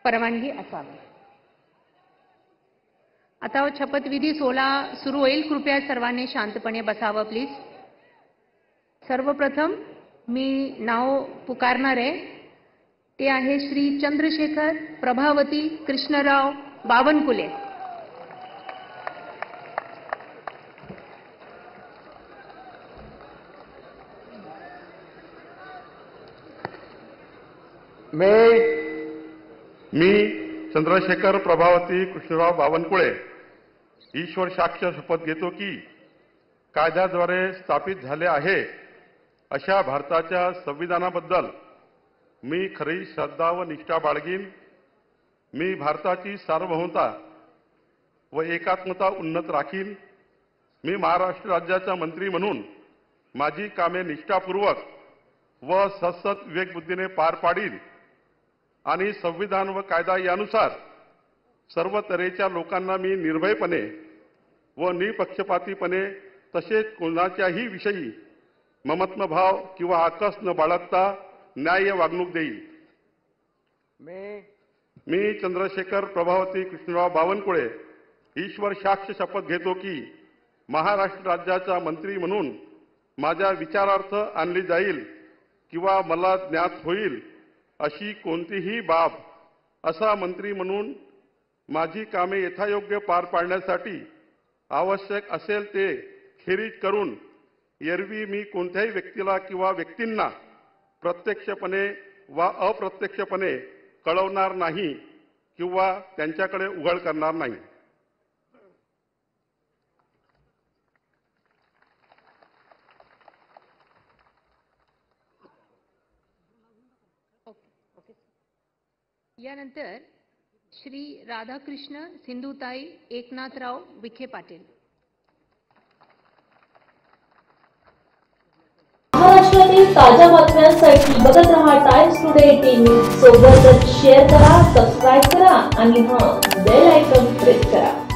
परवानगी असावी। आता शपथविधी सोहळा सुरू होईल। कृपया सर्वांनी शांतपणे बसावं प्लीज। सर्वप्रथम मी नाव पुकारणार आहे, ते आहे श्री चंद्रशेखर प्रभावती कृष्णराव बावनकुळे। मी चंद्रशेखर प्रभावती कृष्णराव बावनकुळे ईश्वर साक्ष शपथ घेतो की कायद्याद्वारे स्थापित झाले आहे अशा भारताच्या संविधानाबद्दल मी खरी श्रद्धा व निष्ठा बाळगीन। मी भारताची सार्वभौमता व एकात्मता उन्नत राखीन। मी महाराष्ट्र राज्याचा मंत्री म्हणून माझी कामे निष्ठापूर्वक व सतत विवेकबुद्धीने पार पाडीन आणि संविधान व कायदा यानुसार सर्व तऱ्हेच्या लोकांना मी निर्भयपणे व निपक्षपातीपणे तसेच कोणाच्याही विषयी ममत्वभाव किंवा आकस न बाळगता न्याय्य वागणूक देईल। मी चंद्रशेखर प्रभावती कृष्णराव बावनकुळे ईश्वर साक्ष शपथ घेतो की महाराष्ट्र राज्याचा मंत्री म्हणून माझ्या विचारार्थ आणली जाईल किंवा मला ज्ञात होईल अशी कोणतीही बाब असा मंत्री म्हणून माझी कामे यथायोग्य पार पाडण्यासाठी आवश्यक असेल ते खेरीज करून एरवी मी कोणत्याही व्यक्तीला किंवा व्यक्तींना प्रत्यक्षपणे वा अप्रत्यक्षपणे कळवणार नाही किंवा त्यांच्याकडे उघड करणार नाही। यानंतर श्री राधाकृष्ण सिंधुताई एकनाथराव विखे पाटील। महाराष्ट्रातील ताज्या बातम्यांसाठी बघत रहा टाइम्स टुडे 18 न्यूज। सोबतच शेअर करा, सबस्क्राइब करा आणि बेल आयकॉन प्रेस करा।